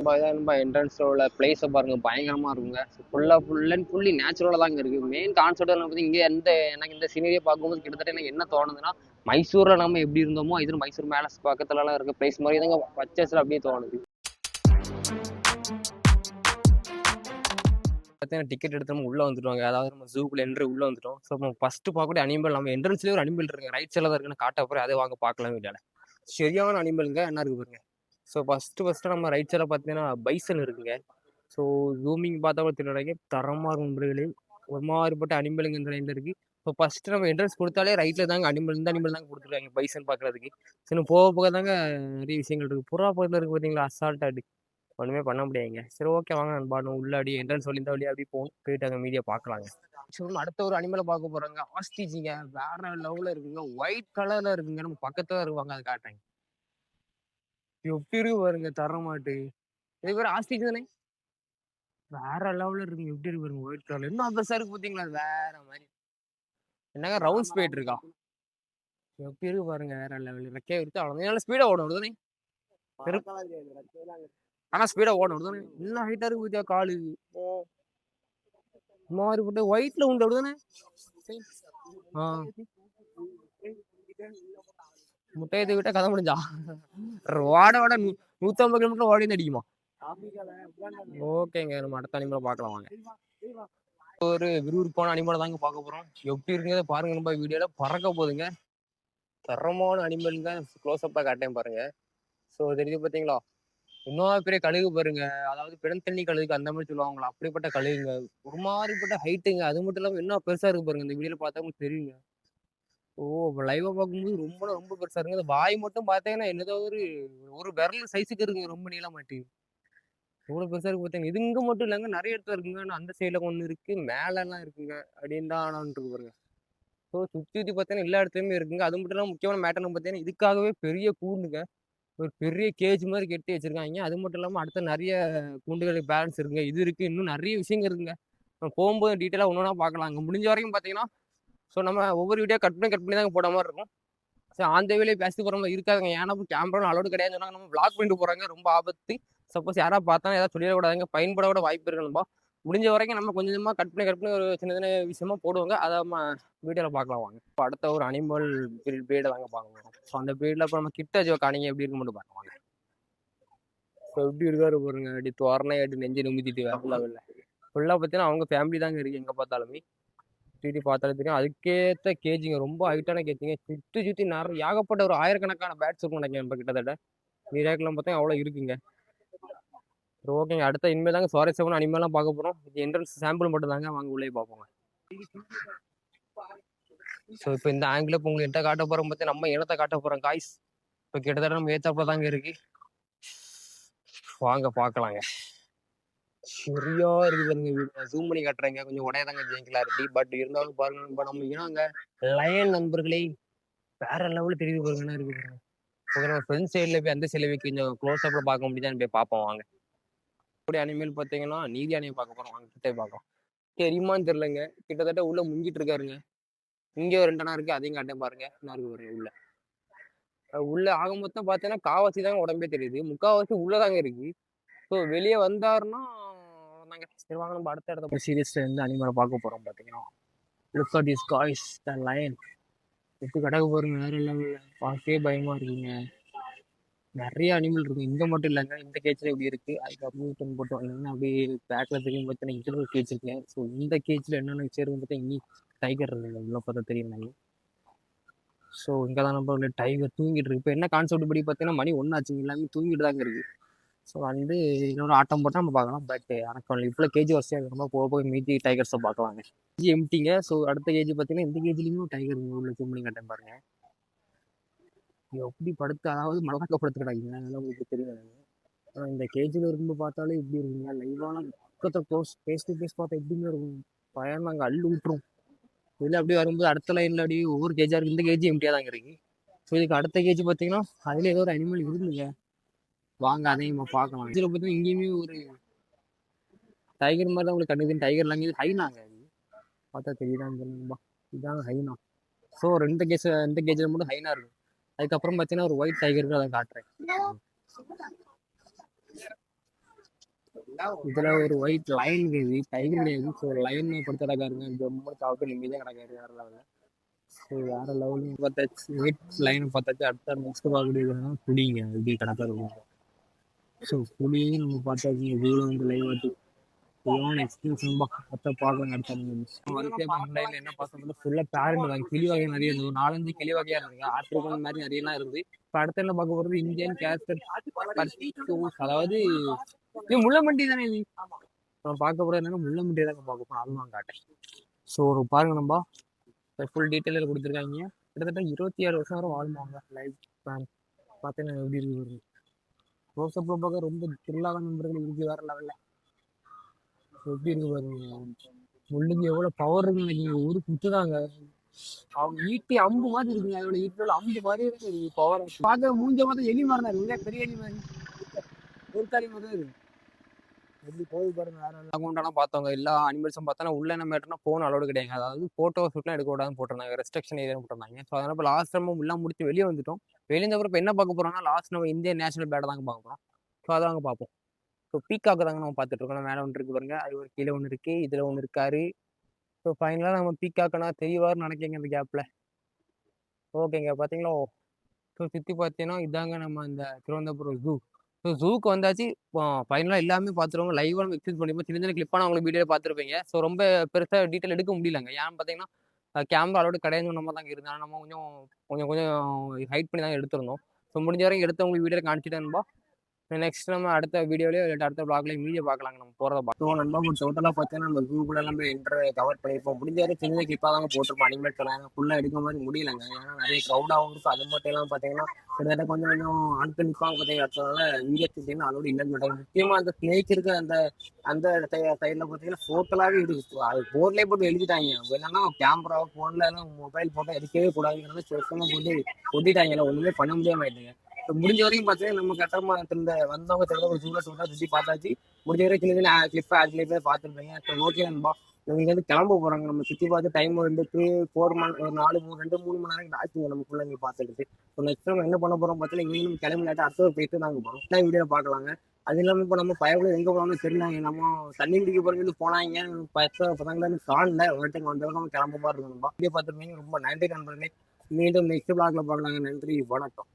நம்ம என்ட்ரன்ஸ்ல உள்ள பிளேஸை பாருங்க, பயங்கரமா இருக்குங்க. ஃபுல் அண்ட் ஃபுல்லி நேச்சுரலா தாங்க இருக்கு. மெயின் கான்செப்ட் வந்து இங்க எனக்கு இந்த சீனரியை பார்க்கும்போது கிட்டத்தட்ட எனக்கு என்ன தோணுதுன்னா, மைசூர்ல நம்ம எப்படி இருந்தோமோ இது மைசூர் மேல பக்கத்துல எல்லாம் இருக்க பிளேஸ் மாதிரி தாங்க பச்சஸ்ல அப்படியே தோணுது. பார்த்தீங்கன்னா டிக்கெட் எடுத்து நம்ம உள்ள வந்துட்டோங்க. அதாவது நம்ம ஜூக்குள்ள என்ட்ரி உள்ள வந்துட்டோம். ஸோ நம்ம ஃபர்ஸ்ட் பார்க்கக்கூடிய அனிமல் நம்ம என்ட்ரன்ஸ்லேயே ஒரு அனிமல் இருக்குங்க. ரைட் சைடில் தான் இருக்குன்னு காட்ட போகிறேன். அதை வாங்க பார்க்கலாம் வீடியோவில். சரியான அனிமலுங்க என்ன இருக்கு பாருங்க. ஸோ ஃபர்ஸ்ட் நம்ம ரைட் சைடில் பார்த்தீங்கன்னா பைசன் இருக்குங்க. ஸோ ஜூமிங் பார்த்தா கூட தெரியும் தரமாக இருக்கும் நண்பர்களே. ஒரு மாதிரிப்பட்ட அனிமலுங்க இந்த லைனில் இருக்குது. இப்போ ஃபஸ்ட்டு நம்ம என்ட்ரன்ஸ் கொடுத்தாலே ரைட்டில் தாங்க இந்த அனிமல் தாங்க கொடுத்துருக்காங்க பைசன் பார்க்குறதுக்கு. சரி போக போக தாங்க நிறைய விஷயங்கள் இருக்குது. புறா பக்கத்தில் இருக்குது பார்த்தீங்களா, அசால்ட்டாக ஒன்றுமே பண்ண முடியாதுங்க. சரி ஓகே வாங்க நண்பா, உள்ளாடி என்ட்ரன்ஸ் வழி இந்த வழியாக அப்படி போயிட்டு அங்கே மீடியா பார்க்கலாங்க. அடுத்த ஒரு அனிமலை பார்க்க போகிறாங்க. ஆஸ்ட்ரிச்சுங்க, வேற லெவலில் இருக்குங்க. ஒயிட் கலரில் இருக்குங்க. நம்ம பக்கத்தில் இருக்குவாங்க, அதை காட்டாங்க. எப்படி இருக்கு பாருங்க, தரமாட்டு. இது பேர் ஆஸ்ட்ரிச் தானே, வேற லெவலில் இருக்குங்க. எப்படி இருக்கு பாருங்க, ஒயிட் கலர் இன்னும் பெருசாக இருக்கு பார்த்தீங்களா, வேற மாதிரி. என்னங்க ரவுண்ட்ஸ் போயிட்டு இருக்கா, எப்படி இருக்கு பாருங்க, வேற லெவலில். ரெக்கையை விட்டு அவ்வளோ ஸ்பீடாக ஓடும் தானே, ஆனா ஸ்பீடா ஓடும் தானே. இன்னும் ஹைட்டா இருக்கு பத்தியா காலு, மாதிரி போட்டு ஒயிட்ல உண்டு அப்படிதானே. முட்டையத்தை விட்டா கதை முடிஞ்சா. வாட 150 கிலோமீட்டர் ஓடி அடிக்குமா. ஓகேங்க, நம்ம அடுத்த அனிமலை பார்க்கலாம் வாங்க. ஒரு விறுவிறுப்பான அனிமலை தாங்க பார்க்க போறோம். எப்படி இருக்குங்க பாருங்க, நம்ம வீடியோல பறக்க போகுதுங்க. தரமான அனிமலுங்க. க்ளோஸ் அப்பா காட்டேன் பாருங்க. ஸோ தெரியுது பார்த்தீங்களா, இன்னொரு பெரிய கழுகு பாருங்க. அதாவது பிணத்தண்ணி கழுகு அந்த மாதிரி சொல்லுவாங்களா, அப்படிப்பட்ட கழுகுங்க. ஒரு மாதிரிப்பட்ட ஹைட்டுங்க. அது மட்டும் இல்லாமல் இன்னும் பெருசா இருக்கு பாருங்க. இந்த வீடியோல பார்த்தா உங்களுக்கு தெரியுங்க. ஓ, லைவா பார்க்கும்போது ரொம்ப பெருசா இருக்குங்க. அந்த வாய் மட்டும் பார்த்தீங்கன்னா என்னதோ ஒரு விரல் சைஸுக்கு இருக்குங்க, ரொம்ப நீளமாட்டி. எவ்வளவு பெருசா இருக்கு பார்த்தீங்க. இது இங்க மட்டும் இல்லைங்க, நிறைய இடத்துல இருக்குங்க. அந்த சைடுல ஒன்று இருக்கு, மேல எல்லாம் இருக்குங்க. அப்படின்னு தான் இருக்கு பாருங்க. ஸோ சுத்தி பார்த்தீங்கன்னா எல்லா இடத்துலயுமே இருக்குங்க. அது மட்டும் இல்லாமல் முக்கியமான மேட்டர்னு பார்த்தீங்கன்னா இதுக்காகவே பெரிய கூண்டுங்க, ஒரு பெரிய கேஜ் மாதிரி கட்டி வச்சிருக்காங்க. அது மட்டும் இல்லாமல் அடுத்த நிறைய கூண்டுகளுக்கு பேலன்ஸ் இருக்குங்க. இது இருக்கு, இன்னும் நிறைய விஷயங்கள் இருக்குங்க. நம்ம போகும்போது டீட்டெயிலாக ஒன்று ஒன்றா பார்க்கலாம். அங்கே முடிஞ்ச வரைக்கும் பார்த்தீங்கன்னா, ஸோ நம்ம ஒவ்வொரு வீடியோ கட் பண்ணி தாங்க போட மாதிரி இருக்கும். ஸோ அந்த வேலையை பேசிட்டு போகிற மாதிரி இருக்காதுங்க. ஏன்னா கேமரா அலோடு கிடையாதுன்னு சொன்னாங்க. நம்ம பிளாக் பண்ணிட்டு போகிறாங்க, ரொம்ப ஆபத்து. சப்போஸ் யாராவது பார்த்தா ஏதாவது சொல்லிடக்கூடாதுங்க, பயன்பட கூட வாய்ப்பு இருக்குன்பா. முடிஞ்ச வரைக்கும் நம்ம கொஞ்சமாக கட் பண்ணி ஒரு சின்ன விஷயமா போடுவாங்க. அதை நம்ம வீடியோவில் பார்க்கலாம் வாங்க. இப்போ அடுத்த ஒரு அனிமல் பிரீடை தாங்க பார்க்க போகிறோம். ஸோ அந்த பிரீடில் இப்போ நம்ம கிட்ட காணிங்க எப்படி இருக்கு மட்டும் பார்க்கலாம். ஸோ எப்படி இருக்காரு பாருங்க, அப்படி தோரணை அப்படி நெஞ்சு நிமித்திட்டு வேற இல்லை. ஃபுல்லாக பார்த்தீங்கன்னா அவங்க ஃபேமிலி தாங்க இருக்கு. எங்கே பார்த்தாலுமே பார்த்தாலும் தெரியும். அதுக்கேற்ற கேஜிங்க, ரொம்ப ஹைட்டான கேஜிங்க. சுற்றி நிறைய ஏகப்பட்ட ஒரு ஆயிரக்கணக்கான பேட்ஸ் இருக்கும் நினைக்கிறேன். இப்போ கிட்டத்தட்ட நீராக்கெல்லாம் பார்த்தா அவ்வளோ இருக்குங்க. ஓகேங்க, அடுத்த இனிமேல் தாங்க சுவாரஸ்யமான அனிமல்லாம் பார்க்க போகிறோம். இது என்ட்ரன்ஸ் சாம்பிள் மட்டும் தாங்க, வாங்க உள்ளே பார்ப்போங்க. ஸோ இப்போ இந்த ஆங்கிள் இப்போ உங்களுக்கு எட்ட காட்ட போகிறோம் பார்த்து நம்ம இனத்தை காட்ட போகிறோம் காய்ஸ். இப்போ கிட்டத்தட்ட நம்ம ஏத்தாப்புல தாங்க இருக்கு, வாங்க பார்க்கலாங்க. சரியா இருக்கு பாருங்க. வீடு ஜூம் பண்ணி காட்டுறேங்க, கொஞ்சம் உடையதாங்க கிளாரிட்டி. பட் இருந்தாலும் பாருங்க, நம்ம இனங்க லயன் நண்பர்களே, வேற லெவலில் தெரியுது பாருங்க. இருக்கு பாருங்க. நம்ம ஃப்ரண்ட் சைடில் போய் அந்த சைடில் போய் கொஞ்சம் க்ளோஸ் அப்பில் பார்க்க முடியுதான்னு போய் பார்ப்போம் வாங்க. அப்படி அனிமல் பார்த்தீங்கன்னா நீதி யானையை பார்க்க போகிறோம் வாங்க. கிட்டே பார்க்கலாம். தெரியுமான்னு தெரிலங்க, கிட்டத்தட்ட உள்ள முங்கிட்டு இருக்காருங்க. இங்கே ஒரு 2 இருக்கு, அதையும் காட்டேன் பாருங்க. என்ன இருக்கு பாருங்க உள்ள ஆக மொத்தம் பார்த்தீங்கன்னா காவாசி தாங்க உடம்பே தெரியுது, முக்காவாசி உள்ளதாங்க இருக்கு. ஸோ வெளியே வந்தாருன்னா நாங்க சரி வாங்க நம்ம அடுத்த இடத்த சீரியஸ்ல இருந்து அனிமலை பார்க்க போறோம். பார்த்தீங்கன்னா look at this guys, the line. எப்படி கடக்க போறீங்க, வேற லெவலில் பார்க்கவே பயமா இருக்குங்க. நிறைய அனிமல் இருக்கு, இங்க மட்டும் இல்லைங்க. இந்த கேஜ்ல எப்படி இருக்கு, அதுக்கப்புறம் போட்டு வந்தீங்கன்னா அப்படியே பேக்ல தெரியும் பார்த்தீங்கன்னா இன்டர்வல் கேஜ் இருக்கேன். ஸோ இந்த கேஜ்ல என்னென்ன சேரும் பார்த்தா இனி டைகர் இருக்குங்க, உள்ள பார்த்தா தெரியும். ஸோ இங்கே தான் நம்ம டைகர் தூங்கிட்டு இருக்கு. இப்போ என்ன கான்செப்ட் படி பார்த்தீங்கன்னா மணி 1 ஆச்சுங்க, எல்லாமே தூங்கிட்டு தாங்க இருக்கு. ஸோ வந்து இன்னொரு ஆட்டம் போட்டால் நம்ம பார்க்கலாம். பட் எனக்கு இவ்வளோ கேஜி வசதியாக இருக்கிறோமா, போக மீதி டைகர்ஸை பார்க்கலாங்க. கேஜி எம்டிங்க. ஸோ அடுத்த கேஜி பார்த்தீங்கன்னா இந்த கேஜிலையுமே டைகர் உள்ள ஜூம் பண்ணி காட்டேன் பாருங்க. எப்படி படுத்து, அதாவது மலக்க படுத்துக்கிட்டாங்க, அதனால உங்களுக்கு தெரியும். ஆனால் இந்த கேஜியில் இருக்கும்போது பார்த்தாலே இப்படி இருக்குங்க. லைவான பக்கத்தை ஃபேஸ் டு ஃபேஸ் பார்த்தா எப்படிங்க இருக்கும், பயம் நாங்கள் அள்ளு விட்டுரும். இதில் அப்படியே வரும்போது அடுத்த லைனில் அப்படியே ஒவ்வொரு கேஜாக இருக்குது. இந்த கேஜி எம்டியாக தாங்க இருக்கு. ஸோ இதுக்கு அடுத்த கேஜி பார்த்தீங்கன்னா அதில் ஏதோ ஒரு அனிமல் இருக்குங்க, வாங்க அதையும் நம்ம பார்க்கலாம். இதில் பார்த்தீங்கன்னா இங்கேயுமே ஒரு டைகர் மாதிரி தான் உங்களுக்கு கண்டுக்குது. டைகர்லாம் இது ஹைனாங்க, அது பார்த்தா தெரியுதான்னு சொல்லுங்கப்பா, இதுதான் ஹைனா. ஸோ இந்த கேஜில் மட்டும் ஹைனா இருக்கும். அதுக்கப்புறம் பார்த்தீங்கன்னா ஒரு ஒயிட் டைகருக்கு அதை காட்டுறேன். இதுல ஒரு ஒயிட் லைன் இருக்குது, டைகர் கிடையாது. ஸோ லைன் படுத்த கிடக்காருங்க, ரொம்ப சாப்பிட்டு நிம்மதியாக கிடக்காரு வேற லெவலில். ஸோ வேற லெவலில் பார்த்தாச்சு, ஒயிட் லைன் பார்த்தாச்சு. அடுத்த நெக்ஸ்ட் பார்க்கக்கூடியதுன்னா புலிங்க எப்படி கிடக்காரு. ஸோ புலியும் நம்ம பார்த்தாச்சு, இவ்வளோ வந்து லைவ் ஆட்டு எக்ஸ்பீரியன்ஸ் ரொம்ப மொத்த பார்க்கலாம். அடுத்த வரிசையாக ஆன்லைனில் என்ன பார்த்தோம்னா ஃபுல்லாக பேரண்ட் தான், கிளி வகை நிறைய இருந்தது, 4-5 கிளி வகையாக இருந்தது, ஆப்பிரிக்கன் மாதிரி நிறையலாம் இருக்குது. இப்போ அடுத்த என்ன பார்க்க போகிறது இந்தியன் கேஸ்டர், அதாவது இது முள்ளமண்டி தானே. இது நம்ம பார்க்க போகிறது என்னன்னா முள்ளமண்டி தாங்க பார்க்க போகிறோம், அதுவும் காட்டேன். ஸோ ஒரு பாருங்க, நம்ம ஃபுல் டீட்டெயிலில் கொடுத்துருக்காங்க. கிட்டத்தட்ட 26 வருஷம் வரை வாழ்வாங்க லைஃப் பிளான். பார்த்தீங்கன்னா எப்படி இருக்குது ரோசப்போ பார்க்க ரொம்ப த்ரில்லாக நண்பர்கள் இருக்கு வேற லெவலில். எப்படி இருக்கு பாருங்க, முள்ளுங்க எவ்வளோ பவர் இருக்குன்னு நீங்கள் ஒரு குத்துதாங்க. அவங்க ஈட்டி அம்பு மாதிரி இருக்குங்க, அதோட ஈட்டியோட அம்பு மாதிரி இருக்கு பவர். பார்க்க மூஞ்ச மாதிரி எலி மாதிரி தான் இருக்கு, பெரிய எலி மாதிரி ஒரு தாலி மாதிரி இருக்கு. எப்படி போய் பாருங்க வேற அக்கௌண்ட்டான பார்த்தவங்க எல்லா அனிமல்ஸும் பார்த்தோன்னா உள்ள என்ன மேட்டர்னா ஃபோன் அலோடு கிடையாது, அதாவது ஃபோட்டோ ஷூட்லாம் எடுக்க விடாதுன்னு போட்டிருந்தாங்க, ரெஸ்ட்ரிக்ஷன் ஏரியா போட்டிருந்தாங்க. ஸோ அதனால் இப்போ லாஸ்ட் டைம் எல்லாம் முடிச்சு வெளியே வந்துட்டோம். வெளியே அப்புறம் இப்போ என்ன பார்க்க போகிறோம்னா லாஸ்ட் நம்ம இந்தியன் நேஷனல் பேட்டை தாங்க பார்க்க போகிறோம். ஸோ அதாங்க பார்ப்போம். ஸோ பீக்காக்கு தாங்க நம்ம பார்த்துட்டு இருக்கோம். மேலே ஒன்று இருக்கு பாருங்க, அது ஒரு கீழே ஒன்று இருக்கு, இதில் ஒன்று இருக்காரு. ஸோ ஃபைனலாக நம்ம பீக்காக்குனா தெரியவாருன்னு நினைக்கிங்க இந்த கேப்பில். ஓகேங்க, பார்த்தீங்களா. ஸோ சுற்றி பார்த்தீங்கன்னா இதாங்க நம்ம இந்த திருவனந்தபுரம் ஜூ. ஸோ ஜூக்கு வந்தாச்சு. ஃபைனலாக எல்லாமே பார்த்துருவாங்க, லைவாக நம்ம எக்ஸ்பீரியன்ஸ் பண்ணிப்போம். சின்ன சின்ன கிளிப்பான உங்களுக்கு வீடியோவில் பார்த்துருப்பீங்க. ஸோ ரொம்ப பெருசாக டீட்டெயில் எடுக்க முடியலங்க, ஏன்னு பார்த்தீங்கன்னா கேமரா அளவுக்கு கிடையாது நம்ம தாங்க இருந்தாலும் நம்ம கொஞ்சம் கொஞ்சம் கொஞ்சம் ஹைட் பண்ணி தான் எடுத்திருந்தோம். ஸோ முடிஞ்ச வரைக்கும் எடுத்தவங்களுக்கு வீடியோ காமிச்சிட்டேன்பா. நெக்ஸ்ட் நம்ம அடுத்த வீடியோலயோ இல்லை அடுத்த ப்ளாக்லேயும் வீடியோ பார்க்கலாங்க, நம்ம போகிறத பார்த்துவோம். நண்பா டோட்டலாக பார்த்தீங்கன்னா நம்ம ஜூ கூட நம்ம கவர் பண்ணியிருப்போம். முடிஞ்ச வரைக்கும் சின்ன கிளிப்பாக தாங்க போட்டிருப்போம், அனிமேட் பண்ணாங்க, ஃபுல்லாக எடுக்க மாதிரி முடியலங்க, ஏன்னா நிறைய க்ரௌடாகவும் இருக்கும். அது மட்டும் எல்லாம் பார்த்தீங்கன்னா கிட்டத்தட்ட கொஞ்சம் கொஞ்சம் ஆட்கள் நிற்பாங்க பார்த்தீங்கன்னா, அதனால வீடியோ பார்த்தீங்கன்னா அதோட இல்லைன்னு சொல்லிட்டாங்க. முக்கியமாக அந்த ஸ்னேக் இருக்க அந்த அந்த சைடில் பார்த்தீங்கன்னா ஃபோட்டோலாகவே இருக்கு, அது போர்ட்லேயே போட்டு எழுதிட்டாங்க. என்னன்னா கேமரா ஃபோனில் எல்லாம் மொபைல் ஃபோட்டோ எடுக்கவே கூடாதுங்கிறத சொல்லாமல் போட்டு ஒட்டிட்டாங்க, ஒன்றுமே பண்ண முடியாமல் ஆயிடுங்க. முடிஞ்ச வரைக்கும் பார்த்தீங்கன்னா நம்ம கட்டமாக வந்தவங்க தெரியல ஒரு சூழல் சுற்றி பார்த்தாச்சு. முடிஞ்ச வரைக்கும் சின்ன கிளிப்பை ஆட்களே போய் பார்த்துருப்பீங்க. இப்போ ஓகே நண்பா, இவங்க வந்து கிளம்ப போகிறாங்க. நம்ம சுற்றி பார்த்து டைம் வந்து 4 மணி ஒரு 2-3 மணி நேரம் ஆச்சுங்க நம்ம பிள்ளைங்க பார்த்துக்கிட்டு. ஸோ நெக்ஸ்ட் நம்ம என்ன பண்ண போகிறோம் பார்த்தீங்கன்னா இவங்களும் கிளம்பிலாட்டு அடுத்த போயிட்டு நாங்கள் போகிறோம், எல்லாம் வீடியோ பார்க்கலாங்க. அது இல்லாமல் இப்போ நம்ம பயவில் எங்கே போகலாம்னு தெரியலாங்க, நம்ம தண்ணி குடிக்க போகிறது போனாங்க பசங்களான்னு காணல ஒருத்தங்க வந்தவங்க கிளம்ப மாதிரி இருக்கணும்பா. வீடியோ பார்த்துருப்பீங்க, ரொம்ப நன்றி நண்பர்களே. மீண்டும் நெக்ஸ்ட் பிளாக்ல பார்க்கலாங்க. நன்றி, வணக்கம்.